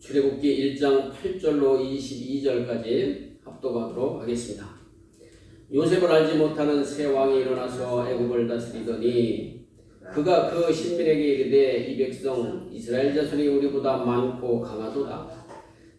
출애굽기 1장 8절로 22절까지 합독하도록 하겠습니다. 요셉을 알지 못하는 새 왕이 일어나서 애굽을 다스리더니 그가 그 신민에게 이르되 이 백성 이스라엘 자손이 우리보다 많고 강하도다.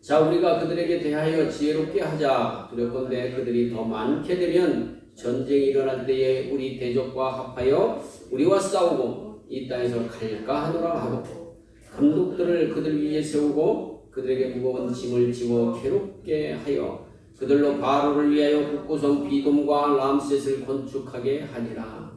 자, 우리가 그들에게 대하여 지혜롭게 하자. 두렵건대 그들이 더 많게 되면 전쟁이 일어날 때에 우리 대적과 합하여 우리와 싸우고 이 땅에서 갈까 하노라 하고 감독들을 그들 위에 세우고 그들에게 무거운 짐을 지워 괴롭게 하여 그들로 바로를 위하여 북고성 비돔과 람셋을 건축하게 하니라.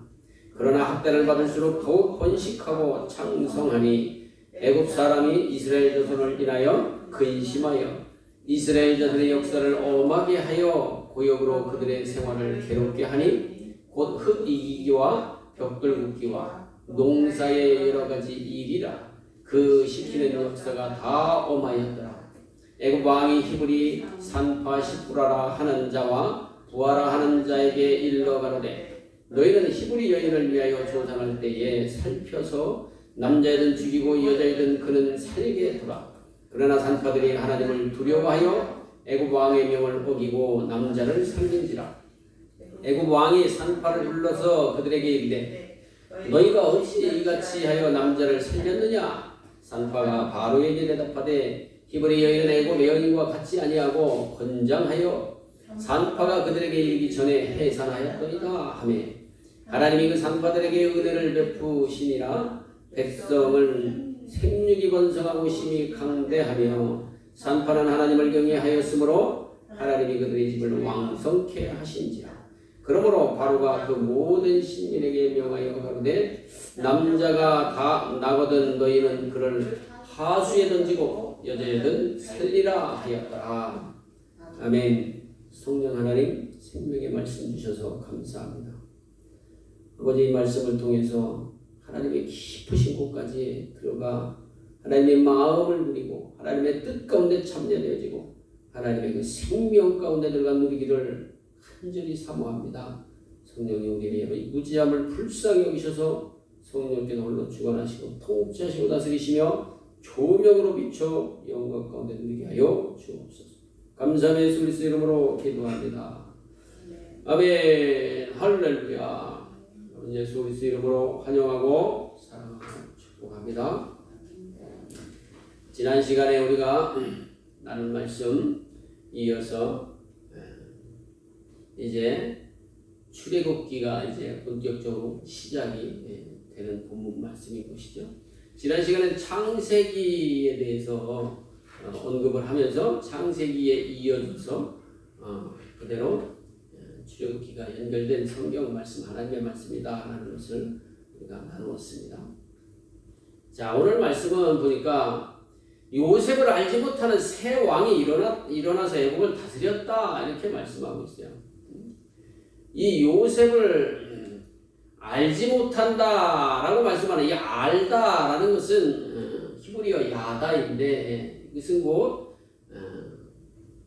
그러나 학대를 받을수록 더욱 번식하고 창성하니 애굽 사람이 이스라엘 자손을 인하여 근심하여 이스라엘 자손의 역사를 엄하게 하여 고역으로 그들의 생활을 괴롭게 하니 곧 흙 이기기와 벽돌 굽기와 농사의 여러 가지 일이라. 그 시키는 역사가 다 엄하였더라. 애굽 왕이 히브리 산파 시푸라라 하는 자와 부하라 하는 자에게 일러 가로되 너희는 히브리 여인을 위하여 조상할 때에 살펴서 남자이든 죽이고 여자이든 그는 살게 두라. 그러나 산파들이 하나님을 두려워하여 애굽 왕의 명을 어기고 남자를 살린지라. 애굽 왕이 산파를 불러서 그들에게 이르되 너희가 어찌 이같이 하여 남자를 살렸느냐. 산파가 바로에게 대답하되 히브리 여인은 애굽 여인과 같이 아니하고 건장하여 산파가 그들에게 이르기 전에 해산하였더이다 하매 하나님이 그 산파들에게 은혜를 베푸시니라. 백성을 생육이 번성하고 심히 강대하며 산파는 하나님을 경외하였으므로 하나님이 그들의 집을 왕성케 하신지라. 그러므로 바로가 그 모든 신민에게 명하여 가로되 남자가 다 나거든 너희는 그를 하수에 던지고 여자여든 살리라 하였더라. 아멘. 성령 하나님 생명의 말씀 주셔서 감사합니다. 아버지, 이 말씀을 통해서 하나님의 깊으신 곳까지 들어가 하나님의 마음을 누리고 하나님의 뜻 가운데 참여되어지고 하나님의 그 생명 가운데 들어가 누리기를 간절히 사모합니다. 성령님, 우리의 무지함을 불쌍히 여기셔서 성령께서 홀로 주관하시고 통치하시고 다스리시며 조명으로 비춰 영광 가운데 누리게 하여 주옵소서. 감사하며 예수 그리스도 이름으로 기도합니다. 아멘. 할렐루야. 예수 그리스도 이름으로 환영하고 사랑하고 축복합니다. 지난 시간에 우리가 나눈 말씀 이어서 이제 출애굽기가 이제 본격적으로 시작이 되는 본문 말씀인 것이죠. 지난 시간에 창세기에 대해서 언급을 하면서 창세기에 이어져서 그대로 출애굽기가 연결된 성경 말씀, 하나님의 말씀이다 라는 것을 우리가 나누었습니다. 자, 오늘 말씀은 보니까 요셉을 알지 못하는 새 왕이 일어나서 애굽을 다스렸다 이렇게 말씀하고 있어요. 이 요셉을 알지 못한다라고 말씀하는 이 알다라는 것은 히브리어 야다인데 이것은 곧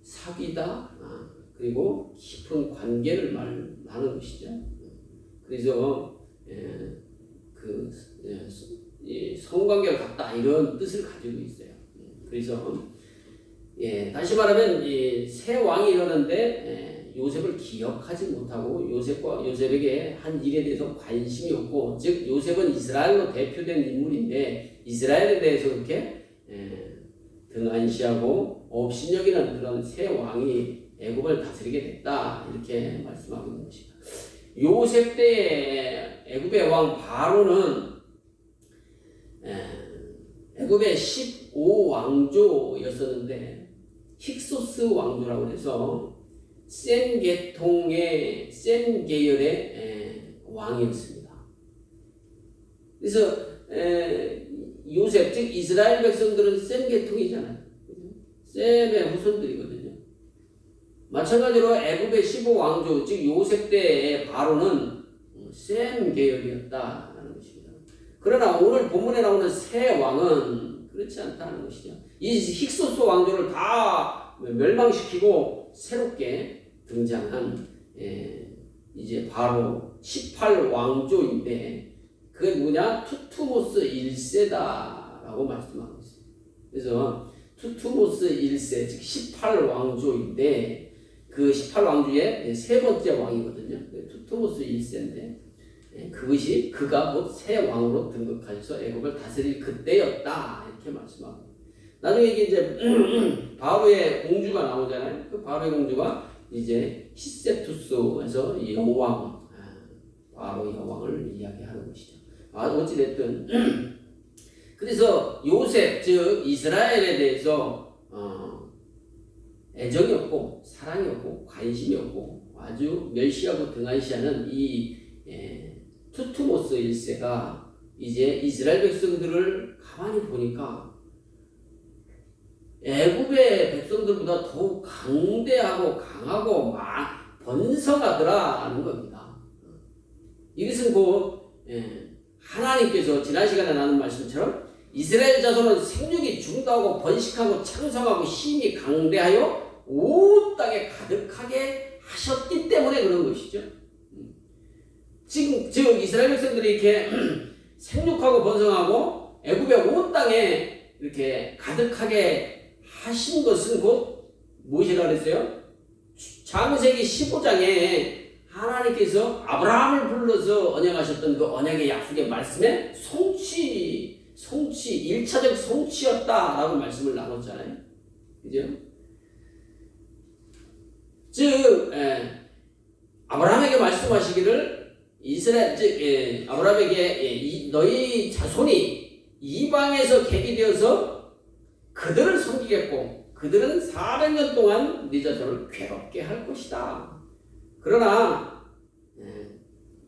사귀다 그리고 깊은 관계를 말하는 것이죠. 그래서 성관계가 같다 이런 뜻을 가지고 있어요. 그래서 다시 말하면 이 새 왕이 일어났는데 요셉을 기억하지 못하고 요셉에게 한 일에 대해서 관심이 없고, 즉 요셉은 이스라엘로 대표된 인물인데 이스라엘에 대해서 그렇게 등한시하고 업신여기는 그런 새 왕이 애굽을 다스리게 됐다 이렇게 말씀하고 있는 것입니다. 요셉 때의 애굽의 왕 바로는 애굽의 15왕조였었는데 힉소스 왕조라고 해서 센 계통의 센 계열의 왕이었습니다. 그래서 요셉 즉 이스라엘 백성들은 센 계통이잖아요. 셈의 후손들이거든요. 마찬가지로 애굽의 15왕조 즉 요셉 때의 바로는 셈 계열이었다라는 것입니다. 그러나 오늘 본문에 나오는 새 왕은 그렇지 않다는 것이죠. 이 힉소스 왕조를 다 멸망시키고 새롭게 등장한 이제 바로 18왕조인데 그게 누구냐? 투투모스 1세다라고 말씀하고 있어요. 그래서 투투모스 1세, 즉 18왕조인데 그 18왕조의 세 번째 왕이거든요. 투투모스 1세인데 그것이 그가 곧 새 왕으로 등극하셔서 애국을 다스릴 그때였다 이렇게 말씀하고, 나중에 이제 바로의 공주가 나오잖아요. 그 바로의 공주가 이제 히세투스에서 여왕, 바로 여왕을 이야기하는 것이죠. 어찌됐든 그래서 요셉 즉 이스라엘에 대해서 애정이 없고 사랑이 없고 관심이 없고 아주 멸시하고 등한시하는 이 투투모스 1세가 이제 이스라엘 백성들을 가만히 보니까 애굽의 백성들보다 더욱 강대하고 강하고 번성하더라는 겁니다. 이것은 곧 하나님께서 지난 시간에 나눈 말씀처럼 이스라엘 자손은 생육이 중다하고 번식하고 창성하고 힘이 강대하여 온 땅에 가득하게 하셨기 때문에 그런 것이죠. 지금 즉 이스라엘 백성들이 이렇게 생육하고 번성하고 애굽의 온 땅에 이렇게 가득하게 하신 것은 곧 무엇이라 그랬어요? 창세기 15장에 하나님께서 아브라함을 불러서 언약하셨던 그 언약의 약속의 말씀에 성취 1차적 성취였다라고 말씀을 나눴잖아요. 그죠? 즉 아브라함에게 말씀하시기를 아브라함에게 너희 자손이 이방에서 객이 되어서 그들을 섬기겠고 그들은 400년 동안 네 자손을 괴롭게 할 것이다. 그러나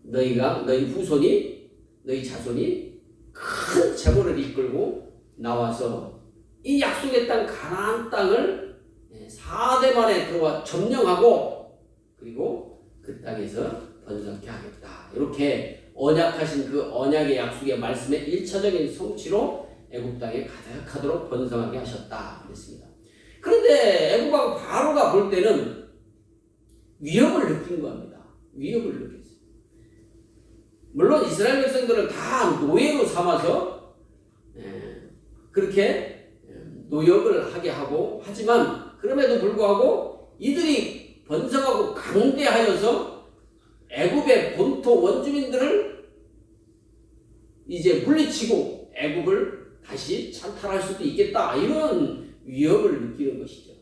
너희 후손이 너희 자손이 큰 재물을 이끌고 나와서 이 약속의 땅 가나안 땅을 4대 만에 들어와 점령하고 그리고 그 땅에서 번성케 하겠다. 이렇게 언약하신 그 언약의 약속의 말씀의 1차적인 성취로 애굽 땅에 가득하도록 번성하게 하셨다 그랬습니다. 그런데 애굽하고 바로가 볼 때는 위협을 느낀 겁니다. 위협을 느꼈어요. 물론 이스라엘 백성들은 다 노예로 삼아서 그렇게 노역을 하게 하고 하지만 그럼에도 불구하고 이들이 번성하고 강대하여서 애굽의 본토 원주민들을 이제 물리치고 애굽을 다시 찬탈할 수도 있겠다 이런 위협을 느끼는 것이죠.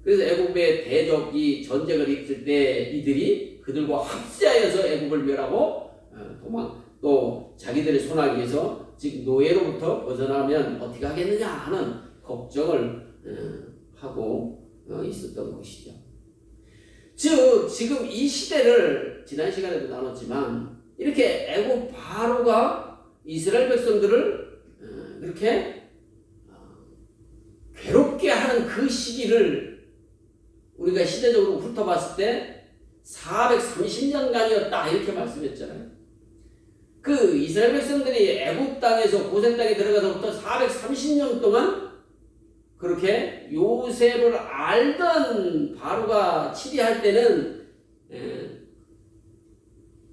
그래서 애굽의 대적이 전쟁을 일으킬 때 이들이 그들과 합세하여서 애굽을 멸하고 또 자기들의 손아귀에서 즉 노예로부터 벗어나면 어떻게 하겠느냐 하는 걱정을 하고 있었던 것이죠. 즉 지금 이 시대를 지난 시간에도 나눴지만 이렇게 애굽 바로가 이스라엘 백성들을 이렇게 괴롭게 하는 그 시기를 우리가 시대적으로 훑어봤을 때 430년간이었다 이렇게 말씀했잖아요. 그 이스라엘 백성들이 애굽 땅에서 고센 땅에 들어가서부터 430년 동안 그렇게 요셉을 알던 바로가 치리할 때는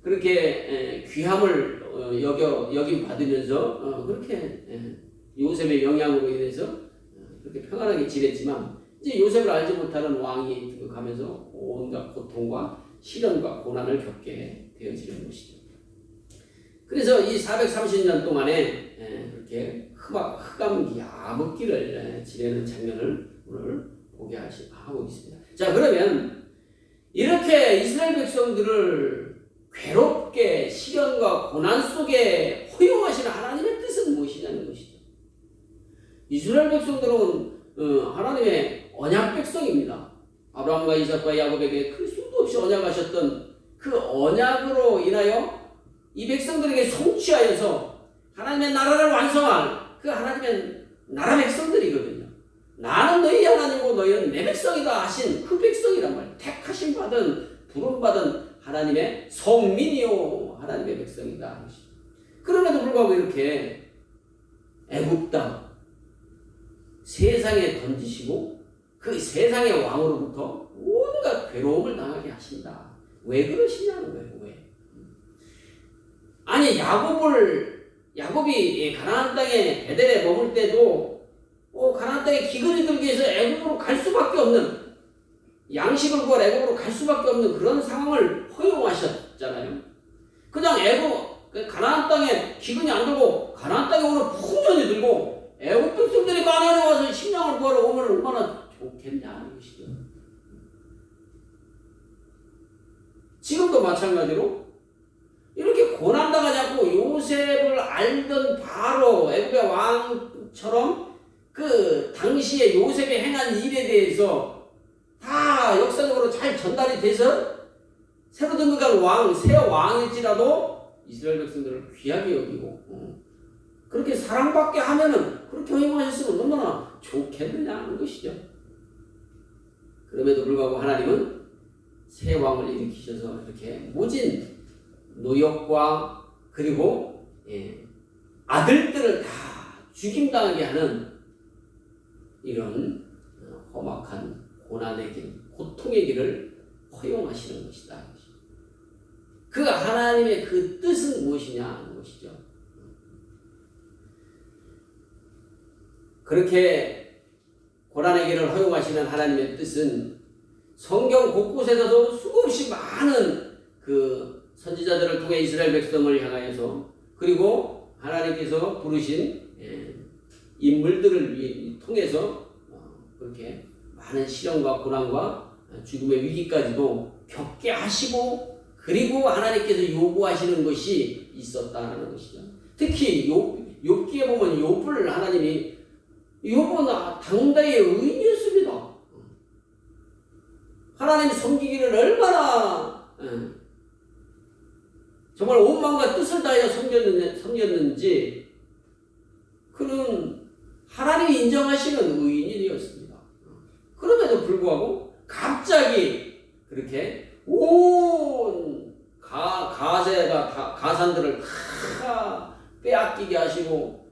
그렇게 귀함을 여김 받으면서 그렇게 요셉의 영향으로 인해서 그렇게 평안하게 지냈지만 이제 요셉을 알지 못하는 왕이 등극하면서 온갖 고통과 시련과 고난을 겪게 되어지는 것이죠. 그래서 이 430년 동안에 그렇게 흑암기, 암흑기를 지내는 장면을 오늘 보게 하고 있습니다. 자, 그러면 이렇게 이스라엘 백성들을 괴롭게 시련과 고난 속에 허용하시는 하나님의 뜻은 무엇이냐는 것이죠. 이스라엘 백성들은 하나님의 언약 백성입니다. 아브라함과 이삭과 야곱에게 그 수도 없이 언약하셨던 그 언약으로 인하여 이 백성들에게 성취하여서 하나님의 나라를 완성할 그 하나님의 나라 백성들이거든요. 나는 너희 하나님이고 너희는 내 백성이다 하신 그 백성이란 말이에요. 택하심 받은 부름받은 하나님의 성민이요 하나님의 백성이다. 그럼에도 불구하고 이렇게 애굽 땅 세상에 던지시고 그 세상의 왕으로부터 온갖 괴로움을 당하게 하신다. 왜 그러시냐는 거예요. 왜? 아니 야곱이 가나안 땅에 베델에 머물 때도 가나안 땅에 기근이 들게 해서 애굽으로 갈 수밖에 없는, 양식을 구하러 애굽으로 갈 수밖에 없는 그런 상황을 허용하셨잖아요. 그냥 가나안 땅에 기근이 안 들고 가나안 땅에 오는 풍년이 들고 애굽 백성들이 가나안에 와서 식량을 구하러 오면 얼마나 좋겠냐는 것이죠. 지금도 마찬가지로 이렇게 고난당하지 않고 요셉을 알던 바로 애굽의 왕처럼 그 당시에 요셉이 행한 일에 대해서 다 역사적으로 잘 전달이 돼서 새로 등극한 왕, 새 왕일지라도 이스라엘 백성들을 귀하게 여기고 그렇게 사랑받게 하면은 그렇게 허용하셨으면 얼마나 좋겠느냐 하는 것이죠. 그럼에도 불구하고 하나님은 새 왕을 일으키셔서 이렇게 모진 노역과 그리고 아들들을 다 죽임당하게 하는 이런 험악한 고난의 길, 고통의 길을 허용하시는 것이다. 그 하나님의 그 뜻은 무엇이냐 하는 것이죠. 그렇게 고난의 길을 허용하시는 하나님의 뜻은 성경 곳곳에서도 수없이 많은 그 선지자들을 통해 이스라엘 백성을 향하여서 그리고 하나님께서 부르신 인물들을 통해서 그렇게 많은 시련과 고난과 죽음의 위기까지도 겪게 하시고 그리고 하나님께서 요구하시는 것이 있었다는 것이죠. 특히 욥기에 보면 욥을 하나님이 욥은 당대의 의인이었습니다. 하나님 섬기기를 얼마나 정말 온 마음과 뜻을 다하여 섬겼는지 그는 하나님이 인정하시는 의인이 되었습니다. 그럼에도 불구하고 갑자기 그렇게 온 가산들을 다 빼앗기게 하시고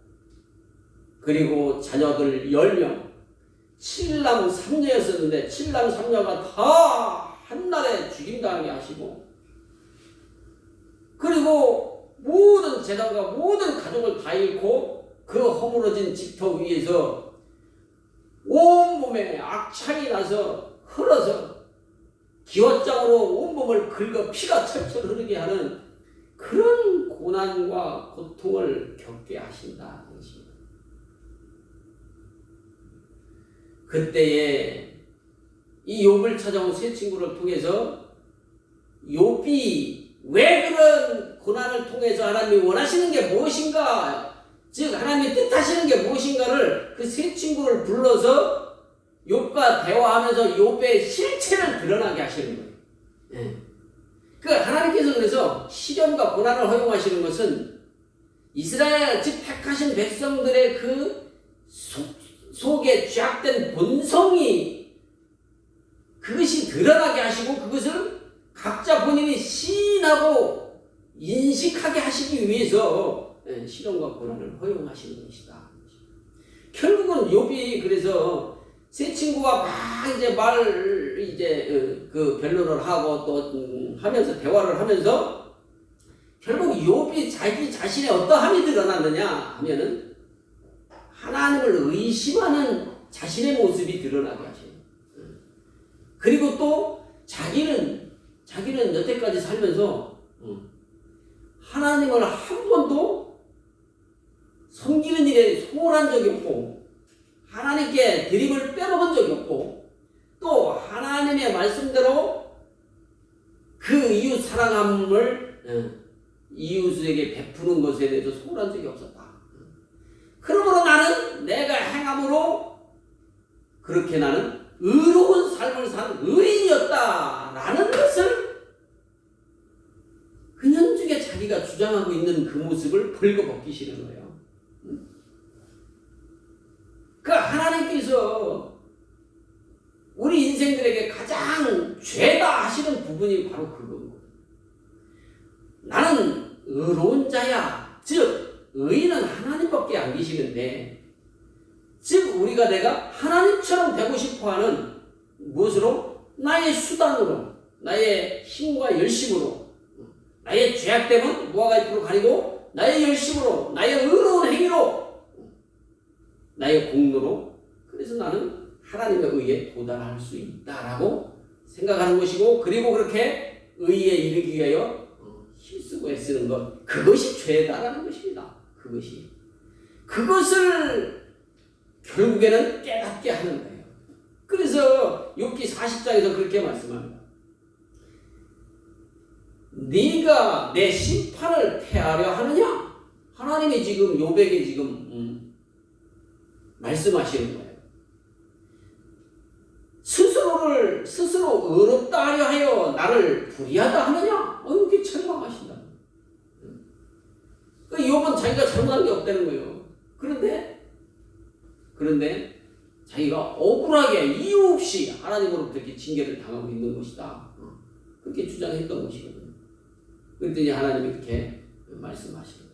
그리고 자녀들 10명 7남 3녀였었는데 7남 3녀가 다 한날에 죽임당하게 하시고 그리고 모든 재산과 모든 가족을 다 잃고 그 허물어진 집터 위에서 온몸에 악창이 나서 흘러서 기왓장으로 온몸을 긁어 피가 철철 흐르게 하는 그런 고난과 고통을 겪게 하신다는 것입니다. 그때에 이 욥을 찾아온 세 친구를 통해서 욥이 왜 그런 고난을 통해서 하나님이 원하시는 게 무엇인가, 즉 하나님이 뜻하시는 게 무엇인가를 그 세 친구를 불러서 욥과 대화하면서 욥의 실체를 드러나게 하시는 거예요. 그 하나님께서 그래서 시련과 고난을 허용하시는 것은 이스라엘 즉 택하신 백성들의 그 속에 죄악된 본성이 그것이 드러나게 하시고 그것을 각자 본인이 시인하고 인식하게 하시기 위해서 시련과 고난을 허용하시는 것이다. 결국은 욥이 그래서 세 친구가 막 그 변론을 하고 또 하면서 대화를 하면서 결국 욥이 자기 자신의 어떠함이 드러났느냐 하면은 하나님을 의심하는 자신의 모습이 드러나게 하셔요. 그리고 또 자기는 여태까지 살면서 하나님을 한 번도 섬기는 일에 소홀한 적이 없고 하나님께 드림을 빼먹은 적이 없고 또 하나님의 말씀대로 그 이웃 사랑함을 이웃에게 베푸는 것에 대해서 소홀한 적이 없었다. 그러므로 나는 내가 행함으로 그렇게 나는 의로운 삶을 산 의인이었다라는 것을 은연중에 자기가 주장하고 있는 그 모습을 벌거벗기시는 거예요. 그 하나님께서 우리 인생들에게 가장 죄다 하시는 부분이 바로 그겁니다. 나는 의로운 자야. 즉 의인은 하나님밖에 안 계시는데 즉 우리가 내가 하나님처럼 되고 싶어하는 무엇으로? 나의 수단으로 나의 힘과 열심으로 나의 죄악됨은 무화과 잎으로 가리고 나의 열심으로 나의 의로운 행위로 나의 공로로 그래서 나는 하나님의 의에 도달할 수 있다라고 생각하는 것이고, 그리고 그렇게 의에 이르기 위하여 힘쓰고 애쓰는 것, 그것이 죄다라는 것입니다. 그것을 결국에는 깨닫게 하는 거예요. 그래서 욥기 40장에서 그렇게 말씀합니다. 네가 내 심판을 패하려 하느냐? 하나님이 지금 욥에게 지금 말씀하시는 거예요. 스스로 의롭다 하려 하여 나를 불의하다 하느냐? 이렇게 책망하신다. 그 욥은 자기가 잘못한 게 없다는 거예요. 그런데 자기가 억울하게 이유 없이 하나님으로부터 이렇게 징계를 당하고 있는 것이다. 그렇게 주장했던 것이거든요. 그랬더니 하나님이 이렇게 말씀하시는 거예요.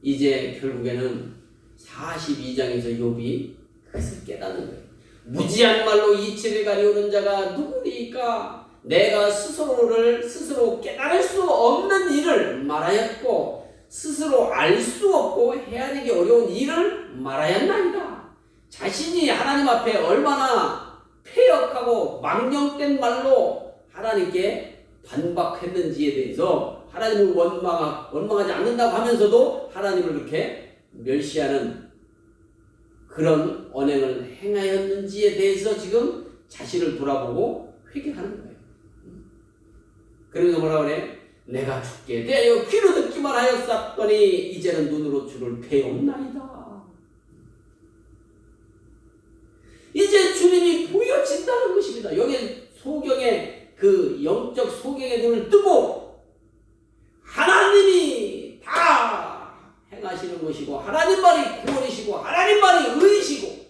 이제 결국에는 42장에서 욥이 그것을 깨닫는 거예요. 무지한 말로 이치를 가리우는 자가 누구리까? 내가 스스로 깨달을 수 없는 일을 말하였고 스스로 알 수 없고 헤아리기 어려운 일을 말하였나이다. 자신이 하나님 앞에 얼마나 패역하고 망령된 말로 하나님께 반박했는지에 대해서 하나님을 원망하지 않는다고 하면서도 하나님을 그렇게 멸시하는 그런 언행을 행하였는지에 대해서 지금 자신을 돌아보고 회개하는 거예요. 그러면서 뭐라 그래? 내가 주께 대하여 귀로 듣기만 하였사더니 이제는 눈으로 주를 배옵나이다. 이제 주님이 보여진다는 것입니다. 여기 소경에 그 영적 소경의 눈을 뜨고 하나님이 다 행하시는 것이고 하나님 말이 구원이시고 하나님 말이 의이시고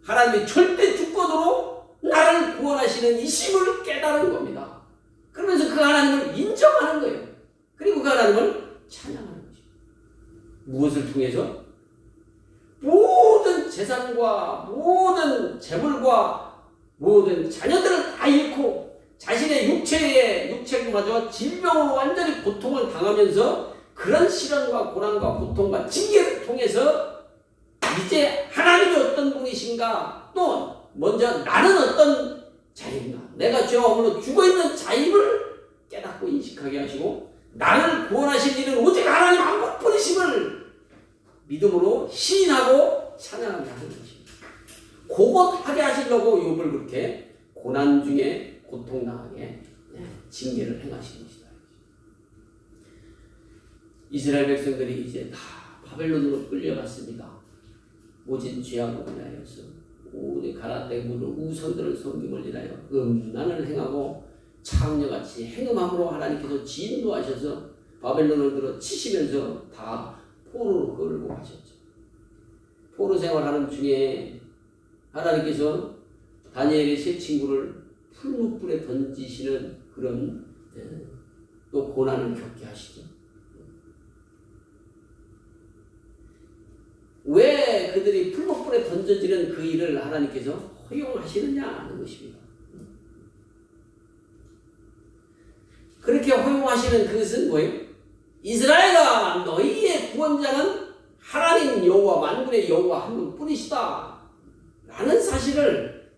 하나님이 절대 주권으로 나를 구원하시는 이심을 깨달은 겁니다. 그러면서 그 하나님을 인정하는 거예요. 그리고 그 하나님을 찬양하는 것입니다. 무엇을 통해서? 모든 재산과 모든 재물과 모든 자녀들을 다 잃고 자신의 육체마저 질병으로 완전히 고통을 당하면서 그런 시련과 고난과 고통과 징계를 통해서 이제 하나님이 어떤 분이신가, 또 먼저 나는 어떤 자인가, 내가 죄와 허물로 죽어있는 자임을 깨닫고 인식하게 하시고 나를 구원하신 이는 오직 하나님 한 분이심을 믿음으로 시인하고 찬양하게 하는 것입니다. 그것 하게 하시려고 욥을 그렇게 고난 중에 고통당하게 징계를 행하신 것이다. 이스라엘 백성들이 이제 다 바벨론으로 끌려갔습니다. 모진 죄악으로 인하여서 오직 가라떼 물을 우선들을 섬김을 인하여 음란을 행하고 창녀같이 행음함으로 하나님께서 진노하셔서 바벨론을 들어 치시면서 다 포로로 끌고 가셨죠. 포로 생활하는 중에 하나님께서 다니엘의 세 친구를 풀무불에 던지시는 그런 또 고난을 겪게 하시죠. 왜 그들이 풀무불에 던져지는 그 일을 하나님께서 허용하시느냐 하는 것입니다. 그렇게 허용하시는 그것은 뭐예요? 이스라엘아, 너희의 구원자는 하나님 여호와 만군의 여호와 한 분뿐이시다 라는 사실을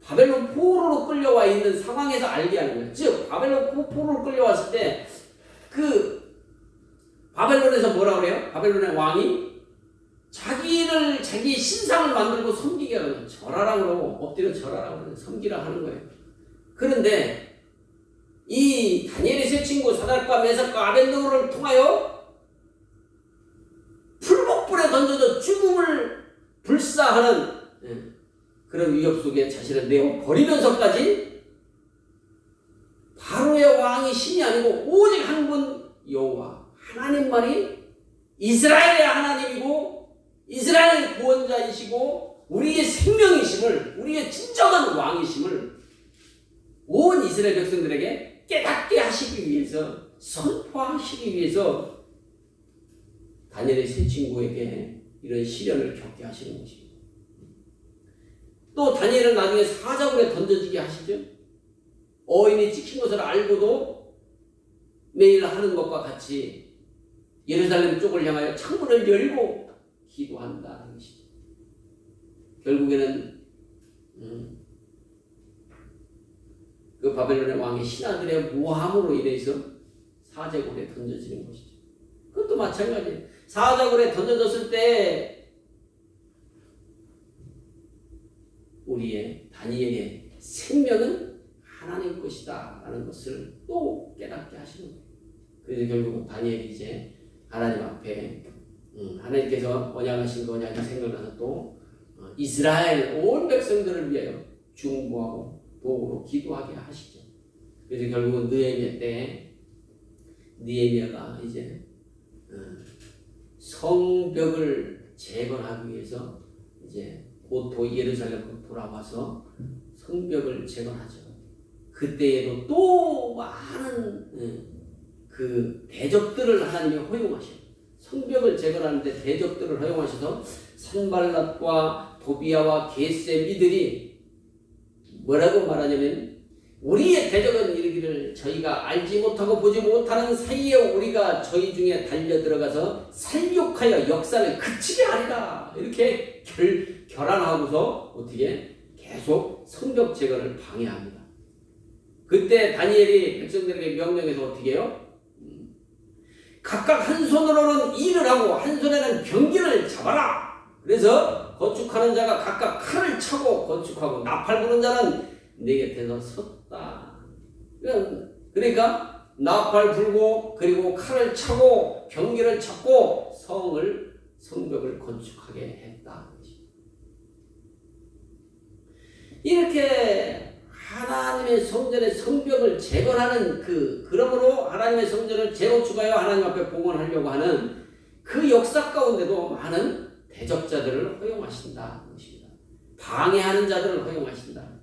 바벨론 포로로 끌려와 있는 상황에서 알게 하는 거예요. 즉 바벨론 포로로 끌려왔을 때 그 바벨론에서 뭐라 그래요? 바벨론의 왕이 자기의 신상을 만들고 섬기게 하는, 절하라 그러고 엎드려 절하라 그러고 섬기라 하는 거예요. 그런데 이 다니엘의 세 친구 사드락과 메삭과 아벤느고를 통하여 풀목불에 던져져 죽음을 불사하는 그런 위협 속에 자신을 내어 버리면서까지 바로의 왕이 신이 아니고 오직 한 분 여호와 하나님만이 이스라엘의 하나님이고 이스라엘의 구원자이시고 우리의 생명이심을, 우리의 진정한 왕이심을 온 이스라엘 백성들에게 깨닫게 하시기 위해서, 선포하시기 위해서 다니엘의 세 친구에게 이런 시련을 겪게 하시는 것입니다. 또 다니엘은 나중에 사자굴에 던져지게 하시죠. 어인이 찍힌 것을 알고도 매일 하는 것과 같이 예루살렘 쪽을 향하여 창문을 열고 기도한다는 것입니다. 결국에는 그 바벨론의 왕의 신하들의 모함으로 인해서 사자굴에 던져지는 것이죠. 그것도 마찬가지예요. 사자굴에 던져졌을 때 우리의 다니엘의 생명은 하나님 것이다 라는 것을 또 깨닫게 하시는 거예요. 그래서 결국 다니엘이 이제 하나님 앞에 하나님께서 언약하신 그 언약이 생각나서 또 이스라엘 온 백성들을 위하여 중보하고 도구로 기도하게 하시죠. 그래서 결국은 느헤미야 때 느헤미야가 이제 성벽을 재건하기 위해서 이제 곧 예루살렘으로 돌아와서 성벽을 재건하죠. 그때에도 또 많은 그 대적들을 하나님이 허용하셔요. 성벽을 재건하는데 대적들을 허용하셔서 산발랏과 도비아와 게셈이들이 뭐라고 말하냐면 우리의 대적은 이르기를 저희가 알지 못하고 보지 못하는 사이에 우리가 저희 중에 달려들어가서 살육하여 역사를 그치게 하리라. 이렇게 결안하고서 어떻게 계속 성벽 재건을 방해합니다. 그때 다니엘이 백성들에게 명령해서 어떻게 해요? 각각 한 손으로는 일을 하고 한 손에는 병기를 잡아라. 그래서 건축하는 자가 각각 칼을 차고 건축하고 나팔 부는 자는 내 곁에서 섰다. 그러니까 나팔 불고 그리고 칼을 차고 병기를 잡고 성벽을 건축하게 했다. 이렇게 하나님의 성전의 성벽을 재건하는 그러므로 하나님의 성전을 재건축하여 하나님 앞에 봉헌하려고 하는 그 역사 가운데도 많은 대적자들을 허용하신다는 것입니다. 방해하는 자들을 허용하신다.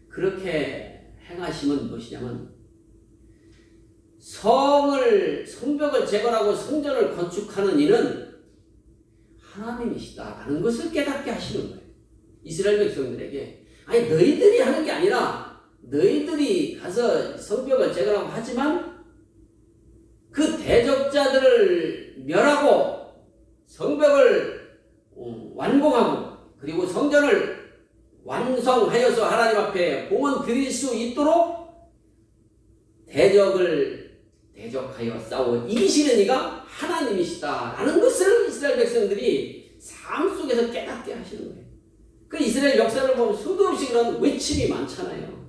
그렇게 행하심은 무엇이냐면 성벽을 재건하고 성전을 건축하는 이는 하나님이시다라는 것을 깨닫게 하시는 거예요. 이스라엘 백성들에게 아니 너희들이 하는 게 아니라 너희들이 가서 성벽을 재건하고 하지만 그 대적자들을 멸하고 성벽을 완공하고 그리고 성전을 완성하여서 하나님 앞에 봉헌 드릴 수 있도록 대적하여 싸워 이기시는 이가 하나님이시다라는 것을 이스라엘 백성들이 삶 속에서 깨닫게 하시는 거예요. 그 이스라엘 역사를 보면 수도 없이 그런 외침이 많잖아요.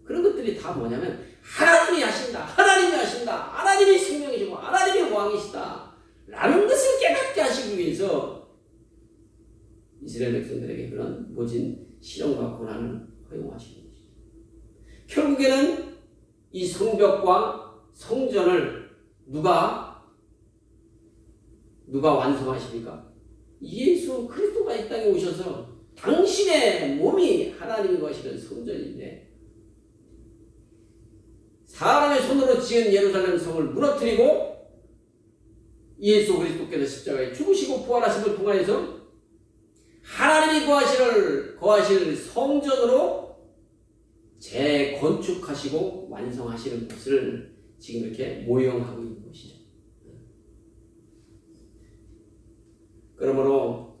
그런 것들이 다 뭐냐면 하나님이 하신다. 하나님이 하신다. 하나님이 생명이시고 하나님이 왕이시다. 라는 것을 깨닫게 하시기 위해서 이스라엘 백성들에게 그런 모진 시련과 고난을 허용하시는 것이죠. 결국에는 이 성벽과 성전을 누가 완성하십니까? 예수 그리스도가 이 땅에 오셔서 당신의 몸이 하나님과 하시는 성전인데 사람의 손으로 지은 예루살렘 성을 무너뜨리고 예수 그리스도께서 십자가에 죽으시고 부활하심을 통하여서 하나님이 거하실 성전으로 재건축하시고 완성하시는 것을 지금 이렇게 모형하고 있는 것이죠. 그러므로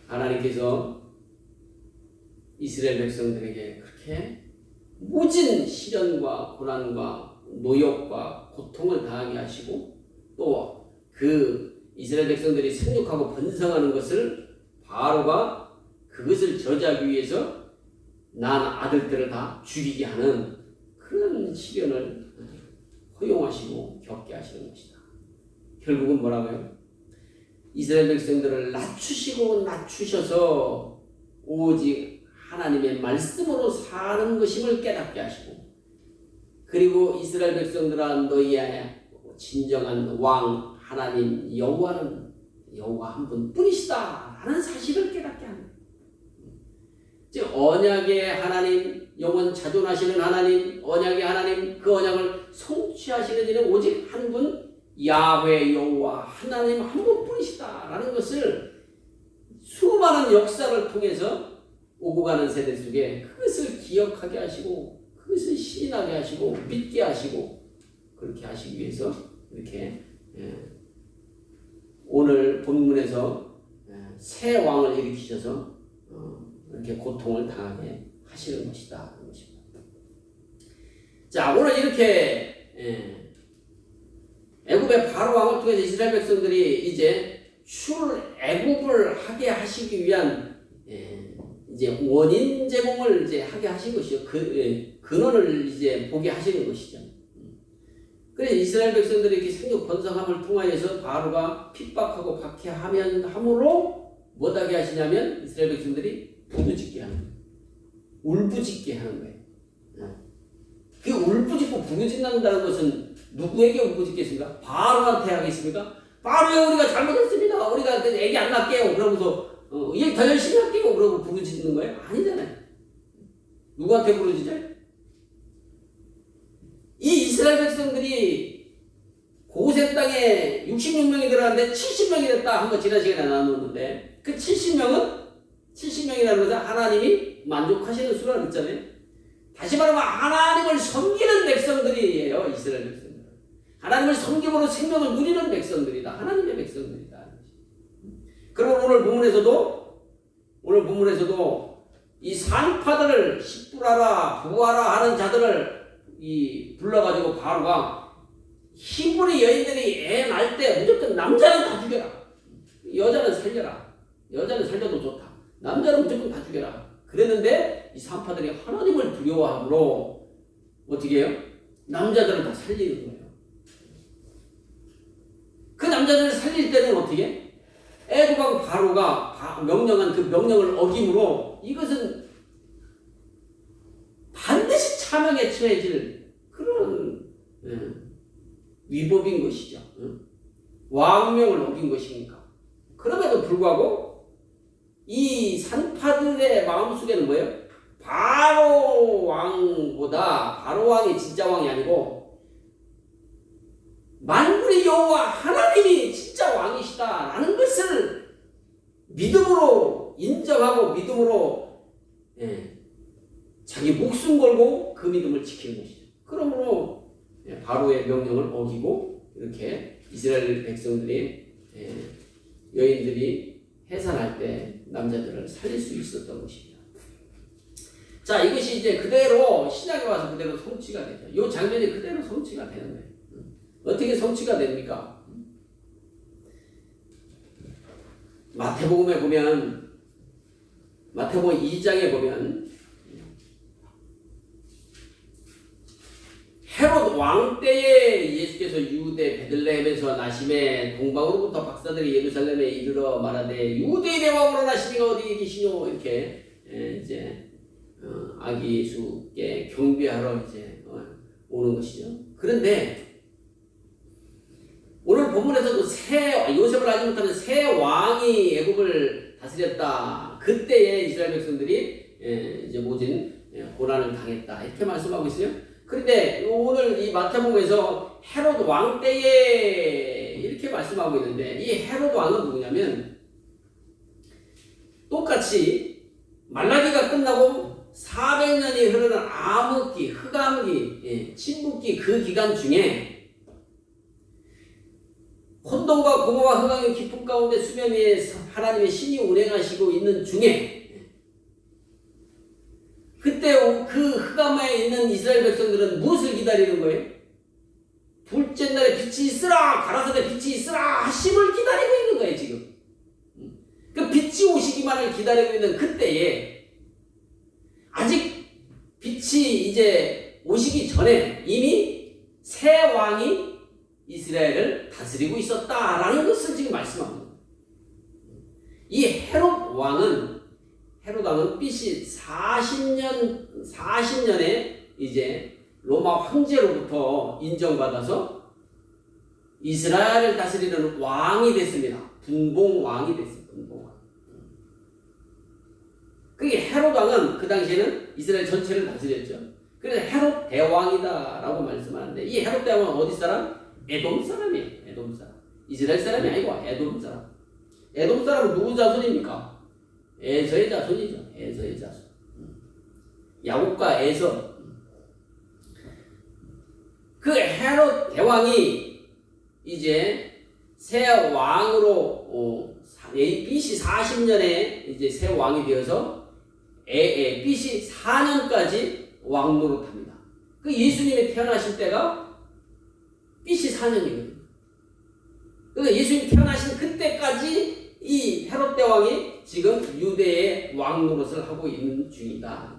하나님께서 이스라엘 백성들에게 그렇게 모진 시련과 고난과 노역과 고통을 당하게 하시고 또 그 이스라엘 백성들이 생육하고 번성하는 것을 바로가 그것을 저지하기 위해서 난 아들들을 다 죽이게 하는 그런 시련을 허용하시고 겪게 하시는 것이다. 결국은 뭐라고요? 이스라엘 백성들을 낮추셔서 오직 하나님의 말씀으로 사는 것임을 깨닫게 하시고 그리고 이스라엘 백성들아 너희의 진정한 왕 하나님 여호와는 여호와 한 분뿐이시다 라는 사실을 깨닫게 합니다. 즉 언약의 하나님 영원 자존하시는 하나님 언약의 하나님 그 언약을 성취하시는 이는 오직 한 분 야훼 여호와 하나님 한 분뿐이시다 라는 것을 수많은 역사를 통해서 오고 가는 세대 속에 그것을 기억하게 하시고 그것을 신인하게 하시고 믿게 하시고 그렇게 하시기 위해서 이렇게 오늘 본문에서 새 왕을 일으키셔서 이렇게 고통을 당하게 하시는 것이다. 자, 오늘 이렇게 애굽의 바로 왕을 통해서 이스라엘 백성들이 이제 출애굽을 하게 하시기 위한 이제 원인 제공을 이제 하게 하신 것이요. 근원을 이제 보게 하시는 것이죠. 그래서 이스라엘 백성들이 이렇게 생육 번성함을 통하여서 바로가 핍박하고 박해함으로 못하게 하시냐면 이스라엘 백성들이 부르짖게 하는 거예요. 울부짖게 하는 거예요. 그 울부짖고 부르짖는다는 것은 누구에게 울부짖겠습니까? 바로한테 하겠습니까? 바로야, 우리가 잘못했습니다. 우리가 애기 안 낳게요. 그러면서 일 더 열심히 할게요. 그러고 부르짖는 거예요? 아니잖아요. 누구한테 부르짖어요? 이 이스라엘 백성들이 고센 땅에 66명이 들어갔는데 70명이 됐다. 한번 지난 시간에 나눴는데 그 70명이라는 것은 하나님이 만족하시는 수라고 했잖아요. 다시 말하면 하나님을 섬기는 백성들이에요. 이스라엘 백성들. 하나님을 섬김으로 생명을 누리는 백성들이다. 하나님의 백성들이다. 그리고 오늘 본문에서도 이 산파들을 십부라라 부하라 하는 자들을 불러가지고 바로가 히브리 여인들이 애 낳을 때 무조건 남자는 다 죽여라. 여자는 살려라. 여자는 살려도 좋다. 남자는 무조건 다 죽여라. 그랬는데 이 산파들이 하나님을 두려워함으로 어떻게 해요? 남자들을 다 살리는 거예요. 그 남자들을 살릴 때는 어떻게 해? 애굽왕 바로가 명령한 그 명령을 어김으로 이것은 반드시 차명에 처해질 그런 위법인 것이죠. 왕명을 어긴 것이니까. 그럼에도 불구하고 이 산파들의 마음속에는 뭐예요? 바로 왕이 진짜 왕이 아니고 만군의 여호와 하나님이 진짜 왕이시다라는 것을 믿음으로 인정하고 믿음으로 자기 목숨 걸고 그 믿음을 지키는 것이죠. 그러므로 바로의 명령을 어기고 이렇게 이스라엘 백성들이 여인들이 해산할 때 남자들을 살릴 수 있었던 것입니다. 자, 이것이 이제 그대로 신약에 와서 그대로 성취가 되죠. 이 장면이 그대로 성취가 되는 거예요. 어떻게 성취가 됩니까? 마태복음에 보면 마태복음 2장에 보면 헤롯 왕 때에 예수께서 유대 베들레헴에서 나심에 동방으로부터 박사들이 예루살렘에 이르러 말하되 유대인의 왕으로 나시니가 어디 계시뇨 이렇게 이제 아기 예수께 경배하러 이제 오는 것이죠. 그런데 오늘 본문에서도 요셉을 알지 못하는 새 왕이 애굽을 다스렸다. 그때에 이스라엘 백성들이 이제 모진 고난을 당했다. 이렇게 말씀하고 있어요. 그런데 오늘 이 마태복음에서 헤롯 왕 때에 이렇게 말씀하고 있는데 이 헤롯 왕은 누구냐면 똑같이 말라기가 끝나고 400년이 흐르는 암흑기, 흑암기, 침묵기 그 기간 중에 혼돈과 공허와 흑암의 깊은 가운데 수면 위에 하나님의 신이 운행하시고 있는 중에 그때 그 흑암에 있는 이스라엘 백성들은 무엇을 기다리는 거예요? 둘째 날에 빛이 있으라, 가라사대 빛이 있으라 하심을 기다리고 있는 거예요. 지금 그 빛이 오시기만을 기다리고 있는 그때에 아직 빛이 이제 오시기 전에 이미 새 왕이 이스라엘을 다스리고 있었다라는 것을 지금 말씀합니다. 이 헤롯 왕은 BC 40년에 이제 로마 황제로부터 인정받아서 이스라엘을 다스리는 왕이 됐습니다. 분봉왕이 됐어요. 분봉왕. 그게 헤롯 왕은 그 당시에는 이스라엘 전체를 다스렸죠. 그래서 헤롯 대왕이다라고 말씀하는데 이 헤롯 대왕은 어디 사람? 에돔 사람이에요. 에돔 사람. 이스라엘 사람이 아니고 에돔 사람. 에돔 사람은 누구 자손입니까? 에서의 자손이죠. 에서의 자손. 야곱과 에서. 그 헤롯 대왕이 이제 새 왕으로 BC 40년에 이제 새 왕이 되어서 BC 4년까지 왕 노릇합니다. 그 예수님이 태어나실 때가 BC 4년이거든요. 그러니까 예수님 태어나신 그때까지 이 헤롯 대왕이 지금 유대의 왕 노릇을 하고 있는 중이다.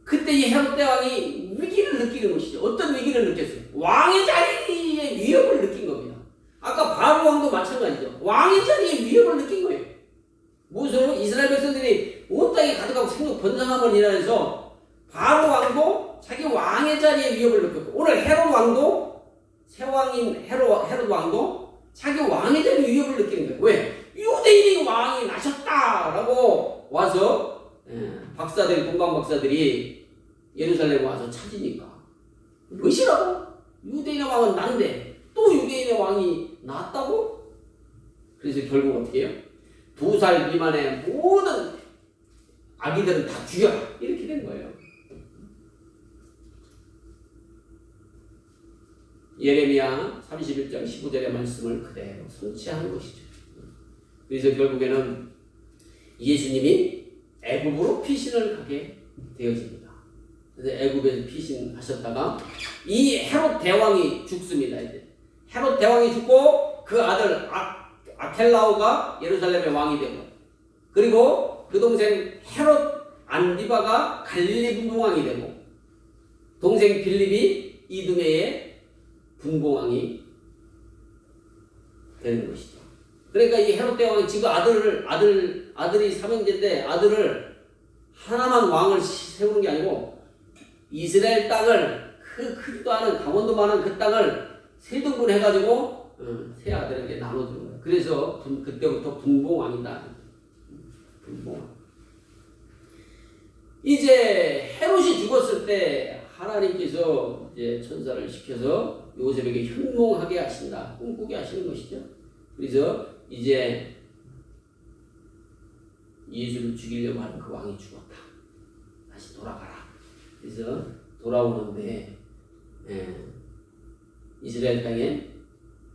그때 이 헤롯 대왕이 위기를 느끼는 것이죠. 어떤 위기를 느꼈어요? 왕의 자리의 위협을 느낀 겁니다. 아까 바로 왕도 마찬가지죠. 왕의 자리의 위협을 느낀 거예요. 무엇으로? 이스라엘 백성들이 온 땅에 가득하고 생각 번성함을 인하여서 바로 왕도 자기 왕의 자리의 위협을 느꼈고, 오늘 헤롯 왕도 새 왕인 헤롯 왕도 자기 왕의 자리의 위협을 느끼는 거예요. 왜? 유대인이 왕이 나셨다라고 와서 박사들, 공방 박사들이 예루살렘에 와서 찾으니까 무엇이라고? 유대인의 왕은 난데 또 유대인의 왕이 낫다고? 그래서 결국 어떻게 해요? 2살 미만의 모든 아기들은 다 죽여라, 이렇게 된 거예요. 예레미야 31장 15절의 말씀을 그대로 성취하는 것이죠. 그래서 결국에는 예수님이 애굽으로 피신을 가게 되어집니다. 그래서 애굽에서 피신하셨다가 이 헤롯 대왕이 죽습니다. 이제 헤롯 대왕이 죽고 그 아들 아켈라오가 예루살렘의 왕이 되고, 그리고 그 동생 헤롯 안디바가 갈릴리 분봉왕이 되고, 동생 빌립이 이두메의 분봉왕이 되는 것이죠. 그러니까 이 헤롯 대왕이 지금 아들이 삼형제인데 아들을 하나만 왕을 세우는 게 아니고 이스라엘 땅을 그 크지도 않은 강원도만한 그 땅을 세 등분 해가지고 세 아들에게 나눠주는 거예요. 그래서 그때부터 분봉왕이다. 분봉왕. 이제 헤롯이 죽었을 때 하나님께서 이제 천사를 시켜서 요셉에게 현몽하게 하신다, 꿈꾸게 하시는 것이죠. 그래서 이제 예수를 죽이려고 하는 그 왕이 죽었다. 다시 돌아가라. 그래서 돌아오는데 이스라엘 땅에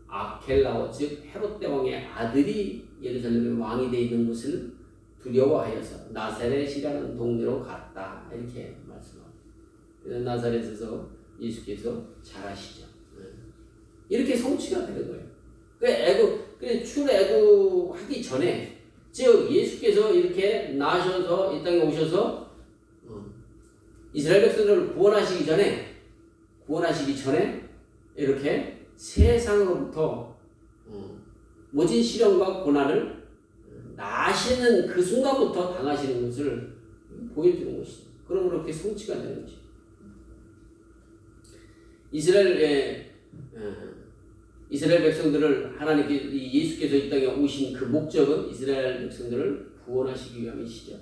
아켈라오, 즉 헤롯 대왕의 아들이 예루살렘의 왕이 되어 있는 것을 두려워하여서 나사렛이라는 동네로 갔다, 이렇게 말씀합니다. 그래서 나사렛에서 예수께서 자라시죠. 이렇게 성취가 되는 거예요. 그 출애굽하기 전에, 즉 예수께서 이렇게 나셔서 이 땅에 오셔서 이스라엘 백성들을 구원하시기 전에 이렇게 세상으로부터 모진 시련과 고난을 나시는 그 순간부터 당하시는 것을 보여주는 것이죠. 그러므로 그렇게 성취가 되는 것이죠. 이스라엘 백성들을 하나님께 예수께서 이 땅에 오신 그 목적은 이스라엘 백성들을 구원하시기 위함이시죠.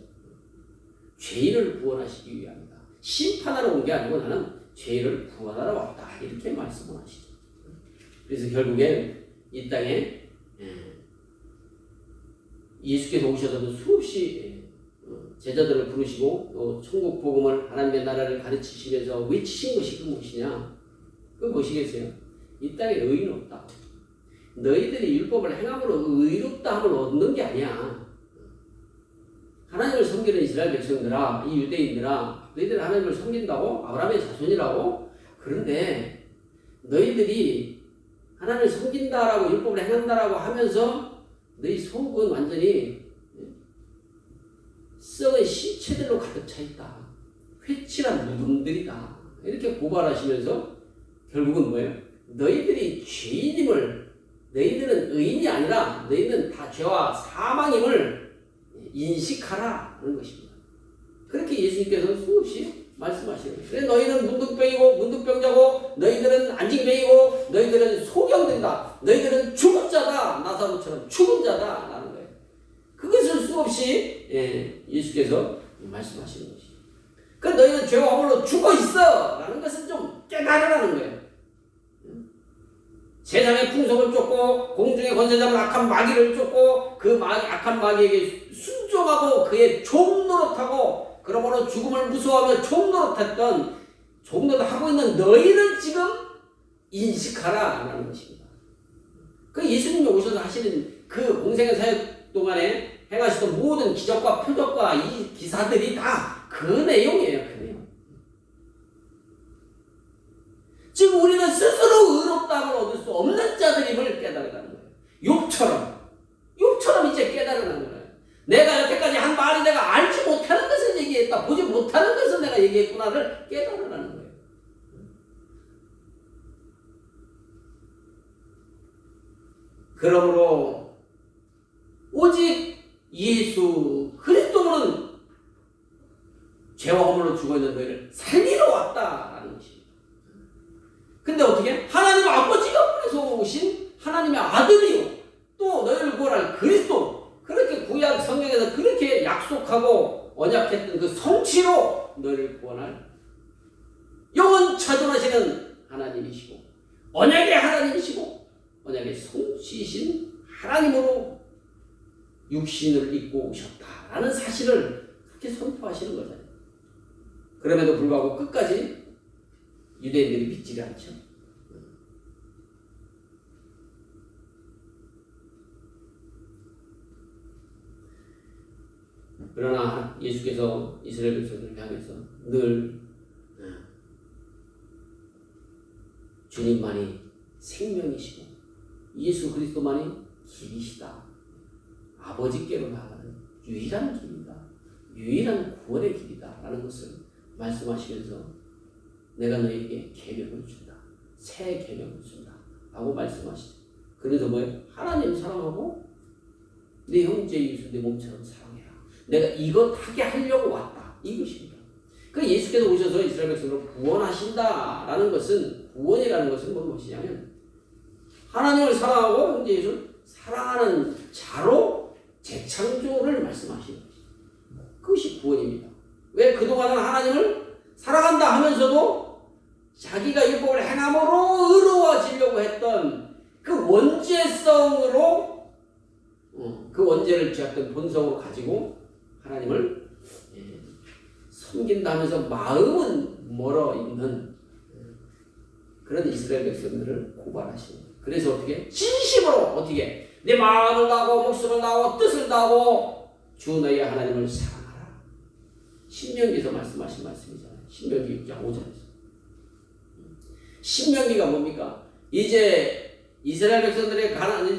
죄인을 구원하시기 위함이다. 심판하러 온 게 아니고 나는 죄인을 구원하러 왔다, 이렇게 말씀을 하시죠. 그래서 결국엔 이 땅에 예수께서 오셔서도 수없이 제자들을 부르시고 또 천국 복음을, 하나님의 나라를 가르치시면서 외치신 것이 그 무엇이냐? 그 무엇이겠어요? 이 땅에 의인 없다. 너희들이 율법을 행함으로 의롭다 함을 얻는 게 아니야. 하나님을 섬기는 이스라엘 백성들아, 이 유대인들아, 너희들 하나님을 섬긴다고? 아브라함의 자손이라고? 그런데 너희들이 하나님을 섬긴다라고 율법을 행한다라고 하면서 너희 속은 완전히 썩은 시체들로 가득 차 있다. 회칠한 무덤들이다. 이렇게 고발하시면서 결국은 뭐예요? 너희들이 죄인임을, 너희들은 의인이 아니라 너희는 다 죄와 사망임을 인식하라 하는 것입니다. 그렇게 예수님께서 수없이 말씀하시는 거예요. 그래, 너희는 문둥병자고 너희들은 안징뱅이고 너희들은 소경된다. 너희들은 죽은 자다. 나사로처럼 죽은 자다 라는 거예요. 그것을 수없이 예수께서 말씀하시는 것이죠. 그 너희는 죄와 허물로 죽어 있어 라는 것을 좀 깨달으라는 거예요. 세상의 풍속을 쫓고 공중의 권세 잡은 악한 마귀를 쫓고 그 악한 마귀에게 순종하고 그의 종노릇하고 그러므로 죽음을 무서워하며 종노릇했던, 종노릇하고 있는 너희를 지금 인식하라 라는 것입니다. 그 예수님이 오셔서 하시는 그 공생의 사역 동안에 행하시던 모든 기적과 표적과 이 기사들이 다 그 내용이에요. 그 내용. 지금 우리는 스스로 의롭다함을 얻을 수 없는 자들임을 깨달아가는 거예요. 욥처럼 이제 깨달아가는 거예요. 내가 여태까지 한 말이 내가 알지 못하는 것을 얘기했다, 보지 못하는 것을 내가 얘기했구나를 깨달아가는 거예요. 그러므로 오직 예수 그리스도는 죄와 허물로 죽어있는 너희를 살리러 왔다라는 것입니다. 근데 어떻게? 하나님 아버지가 보내서 오신 하나님의 아들이요 또 너희를 구원할 그리스도, 그렇게 구약 성경에서 그렇게 약속하고 언약했던 그 성취로 너희를 구원할 영원 차존하시는 하나님이시고 언약의 하나님이시고 언약의 성취이신 하나님으로 육신을 입고 오셨다라는 사실을 그렇게 선포하시는 거잖아요. 그럼에도 불구하고 끝까지 유대인들이 믿지 않죠. 그러나 예수께서 이스라엘 백성들을 향해서 늘 주님만이 생명이시고 예수 그리스도만이 길이시다, 아버지께로 나아가는 유일한 길이다, 유일한 구원의 길이다 라는 것을 말씀하시면서 내가 너에게 계명을 준다, 새 계명을 준다 라고 말씀하시죠. 그래서 뭐예요? 하나님 사랑하고 내 형제 이웃을 내 몸처럼 사랑해라. 내가 이것 하게 하려고 왔다, 이것입니다. 그 예수께서 오셔서 이스라엘 백성을 구원하신다라는 것은, 구원이라는 것은 무엇이냐면 하나님을 사랑하고 형제 이웃을 사랑하는 자로 재창조를 말씀하시는 것입니다. 그것이 구원입니다. 왜 그동안은 하나님을 사랑한다 하면서도 자기가 율법을 행함으로 의로워지려고 했던 그 원죄성으로 그 원죄를 지었던 본성으로 가지고 하나님을 섬긴다 하면서 마음은 멀어 있는 그런 이스라엘 백성들을 고발하시는 거예요. 그래서 어떻게? 진심으로 어떻게? 내 마음을 다하고 목숨을 다하고 뜻을 다하고 주 너희 하나님을 사랑하라. 신명기에서 말씀하신 말씀이잖아요. 신명기 6장 5절에서. 신명기가 뭡니까? 이제 이스라엘 백성들의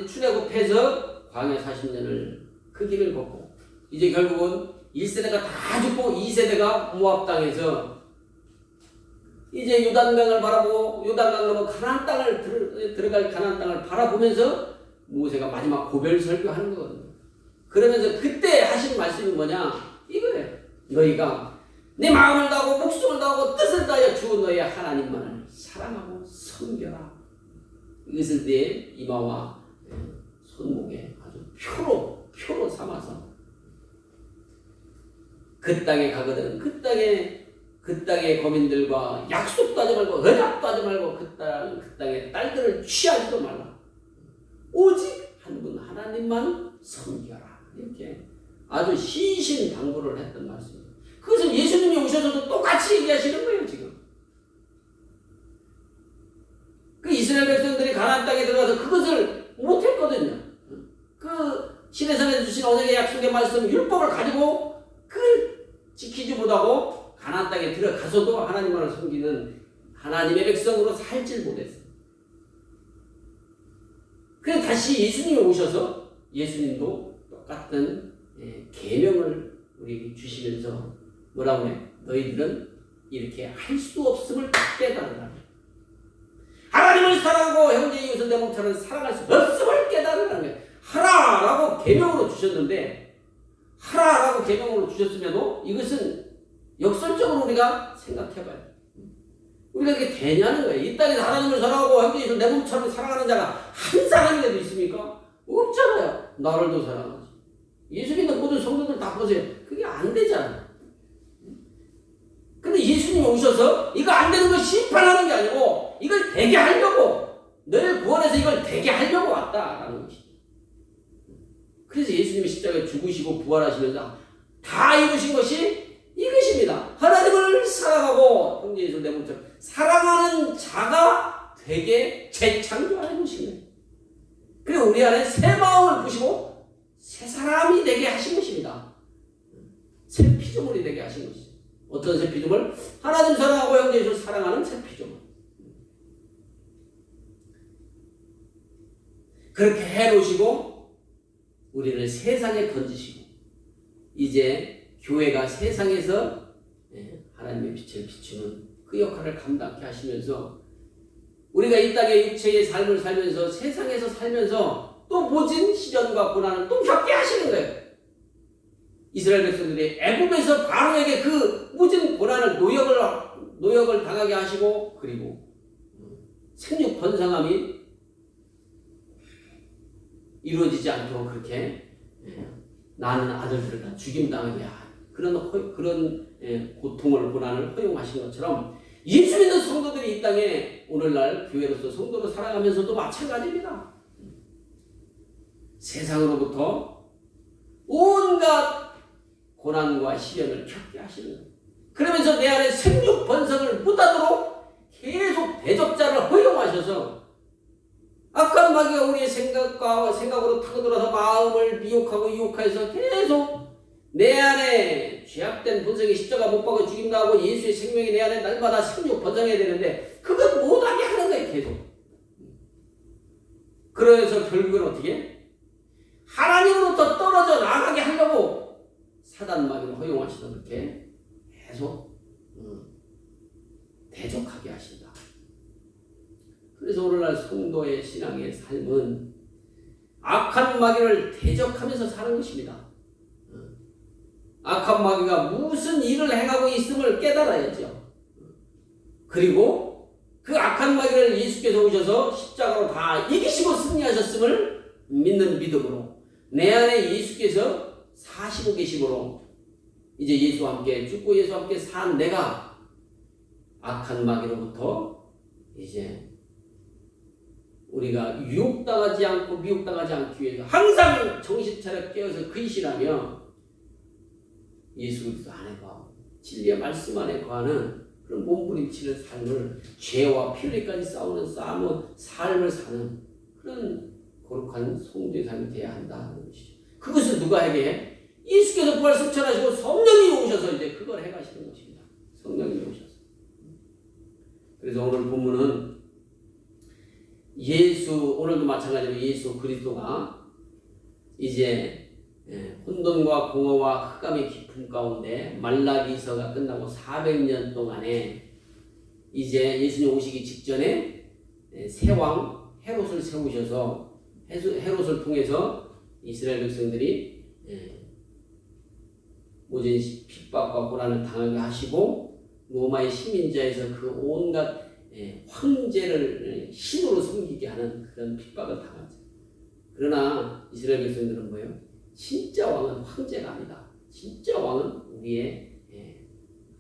출애굽해서 광야 40년을 그 길을 걷고 이제 결국은 1세대가 다 죽고 2세대가 모압 땅에서 이제 요단강을 바라보고 요단강 넘어 가나안 땅을 들어갈 가나안 땅을 바라보면서 모세가 마지막 고별 설교하는 거거든요. 그러면서 그때 하신 말씀이 뭐냐? 이거예요. 너희가 내 마음을 다하고 목숨을 다하고 뜻을 다하여 주 너희 하나님만을 사랑하고 섬겨라. 이것을 내 이마와 손목에 아주 표로 삼아서 그 땅에 가거든 그 땅의 거민들과 약속도 하지 말고 언약도 하지 말고 그 땅의 딸들을 취하지도 말라. 오직 한 분 하나님만 섬겨라. 이렇게 아주 신신당부를 했던 말씀입니다. 그것을 예수님이 오셔서도 똑같이 얘기하시는 거예요. 지금 그 이스라엘 백성들이 가나안 땅에 들어가서 그것을 못했거든요. 그 시내산에서 주신 언약의 약속의 말씀 율법을 가지고 그걸 지키지 못하고 가나안 땅에 들어가서도 하나님만을 섬기는 하나님의 백성으로 살질 못했어요. 그래서 다시 예수님이 오셔서 예수님도 똑같은 계명을 우리에게 주시면서 뭐라고 해? 너희들은 이렇게 할 수 없음을 깨달으라. 하나님을 사랑하고 형제 이웃을 내 몸처럼 사랑할 수 없음을 깨달으라는 거예요. 하라라고 계명으로 주셨는데 하라라고 계명으로 주셨음에도 이것은 역설적으로 우리가 생각해봐요. 우리가 그게 되냐는 거예요. 이 땅에서 하나님을 사랑하고 형제 이웃을 내 몸처럼 사랑하는 자가 한 사람이라도 있습니까? 없잖아요. 나를도 사랑하지. 예수님도 모든 성도들 다 보세요. 그게 안 되잖아요. 근데 예수님이 오셔서 이거 안 되는 걸 심판하는 게 아니고 이걸 되게 하려고, 너를 구원해서 이걸 되게 하려고 왔다라는 것이죠. 그래서 예수님이 십자가에 죽으시고 부활하시면서 다 이루신 것이 이것입니다. 하나님을 사랑하고 형제 이웃을 내 몸처럼 사랑하는 자가 되게 재창조하는 것입니다. 그리고 우리 안에 새 마음을 부시고 새 사람이 되게 하신 것입니다. 새 피조물이 되게 하신 것이죠. 어떤 새 피조물? 하나님 사랑하고 형제 예수 사랑하는 새 피조물. 그렇게 해놓으시고 우리를 세상에 던지시고 이제 교회가 세상에서 하나님의 빛을 비추는 그 역할을 감당케 하시면서 우리가 이 땅의 육체의 삶을 살면서 세상에서 살면서 또 모진 시련과 고난을 또 겪게 하시는 거예요. 이스라엘 백성들이 애굽에서 바로에게 그 모진 고난을 노역을 당하게 하시고 그리고 생육 번성함이 이루어지지 않도록 그렇게 낳는 아들들을 다 죽임당하게 그런 고통을 고난을 허용하신 것처럼 예수 믿는 성도들이 이 땅에 오늘날 교회로서 성도로 살아가면서도 마찬가지입니다. 세상으로부터 온갖 고난과 시련을 겪게 하시는 거예요. 그러면서 내 안에 생육 번성을 못하도록 계속 대적자를 허용하셔서 악한 마귀가 우리의 생각으로 타고들어서 마음을 미혹하고 유혹해서 계속 내 안에 죄악된 본성이 십자가 못 박아 죽임당하고 예수의 생명이 내 안에 날마다 생육 번성해야 되는데 그것 못하게 하는 거예요. 계속. 그래서 결국은 어떻게? 하나님으로부터 떨어져 나가게 하려고 사단 마귀를 허용하시던 그렇게 계속 대적하게 하신다. 그래서 오늘날 성도의 신앙의 삶은 악한 마귀를 대적하면서 사는 것입니다. 악한 마귀가 무슨 일을 행하고 있음을 깨달아야죠. 그리고 그 악한 마귀를 예수께서 오셔서 십자가로 다 이기시고 승리하셨음을 믿는 믿음으로 내 안에 예수께서 사시고 계심으로 이제 예수와 함께 죽고 예수와 함께 산 내가 악한 마귀로부터 이제 우리가 유혹당하지 않고 미혹당하지 않기 위해서 항상 정신 차려 깨어서 근신하며 예수 그리스도 안에 거하고 진리의 말씀 안에 거하는 그런 몸부림치는 삶을 죄와 피흘리까지 싸우는 삶을 사는 그런 거룩한 성도의 삶이 되어야 한다는 것이죠. 그것을 누가 하게 해? 예수께서 부활 승천하시고 성령이 오셔서 이제 그걸 해가시는 것입니다. 성령이 오셔서. 그래서 오늘 본문은 오늘도 마찬가지로 예수 그리스도가 이제 혼돈과 공허와 흑암의 깊음 가운데 말라기서가 끝나고 400년 동안에 이제 예수님 오시기 직전에 새 왕 헤롯을 세우셔서 헤롯을 통해서 이스라엘 백성들이 모진 핍박과 고난을 당하게 하시고 로마의 식민자에서 그 온갖 황제를 신으로 섬기게 하는 그런 핍박을 당하죠. 그러나 이스라엘 백성들은 뭐예요? 진짜 왕은 황제가 아니다. 진짜 왕은 우리의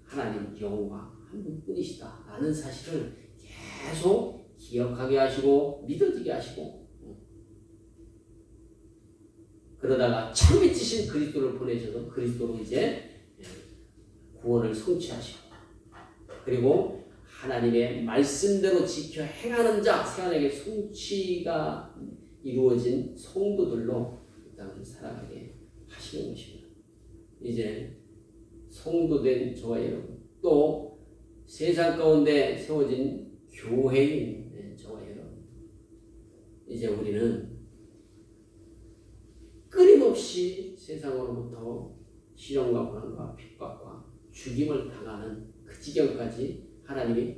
하나님 여호와 한 분뿐이시다 라는 사실을 계속 기억하게 하시고 믿어지게 하시고 그러다가 참 믿으신 그리스도를 보내셔서 그리스도로 이제 구원을 성취하시고 그리고 하나님의 말씀대로 지켜 행하는 자 세상에게 성취가 이루어진 성도들로 이 땅을 살아가게 하시는 것입니다. 이제 성도된 저와 여러분 또 세상 가운데 세워진 교회인 저와 여러분 이제 우리는 끊임없이 세상으로부터 시련과 고난과 핍박과 죽임을 당하는 그 지경까지 하나님이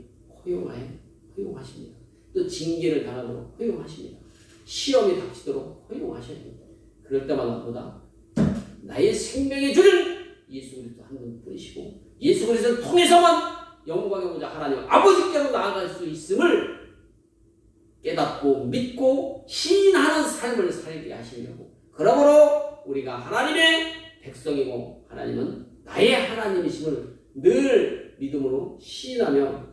허용하십니다. 또 징계를 당하도록 허용하십니다. 시험이 닥치도록 허용하십니다. 그럴 때마다 보다 나의 생명의 주는 예수 그리스도 한 분뿐이시고 예수 그리스도를 통해서만 영광의 보좌 하나님 아버지께로 나아갈 수 있음을 깨닫고 믿고 시인하는 삶을 살게 하시려고 그러므로 우리가 하나님의 백성이고 하나님은 나의 하나님이심을 늘 믿음으로 시인하며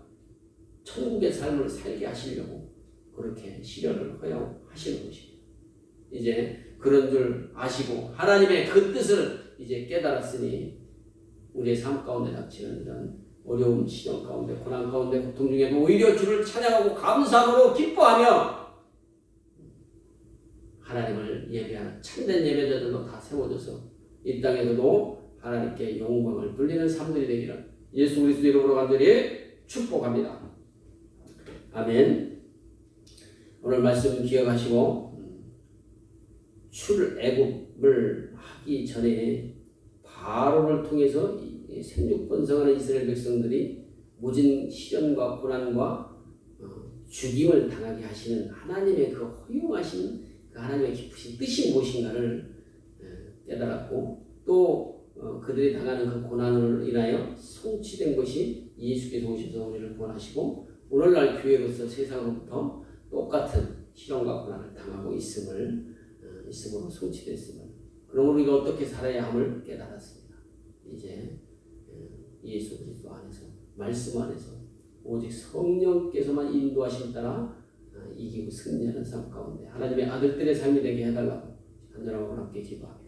천국의 삶을 살게 하시려고 그렇게 시련을 허용하시는 것입니다. 이제 그런 줄 아시고 하나님의 그 뜻을 이제 깨달았으니 우리의 삶 가운데 닥치는 이런 어려움, 시련 가운데, 고난 가운데, 고통 중에도 오히려 주를 찬양하고 감사함으로 기뻐하며 하나님을 예배하는 참된 예배자들로 다 세워져서 이 땅에서도 하나님께 영광을 돌리는 삶들이 되기를 예수 그리스도 이름으로 간절히 축복합니다. 아멘. 오늘 말씀 기억하시고 출애굽을 하기 전에 바로를 통해서 생육번성하는 이스라엘 백성들이 모진 시련과 고난과 죽임을 당하게 하시는 하나님의 그 허용하신 그 하나님의 깊으신 뜻이 무엇인가를 깨달았고 또 그들이 당하는 그 고난을 인하여 성취된 것이 예수께서 오셔서 우리를 구원하시고 오늘날 교회로서 세상으로부터 똑같은 시련과 고난을 당하고 있음으로 성취됐음을 그러므로 우리가 어떻게 살아야 함을 깨달았습니다. 이제 예수 그리스도 안에서 말씀 안에서 오직 성령께서만 인도하심 따라 이기고 승리하는 삶 가운데 하나님의 아들들의 삶이 되게 해달라고 간절하고 함께 기도합니다.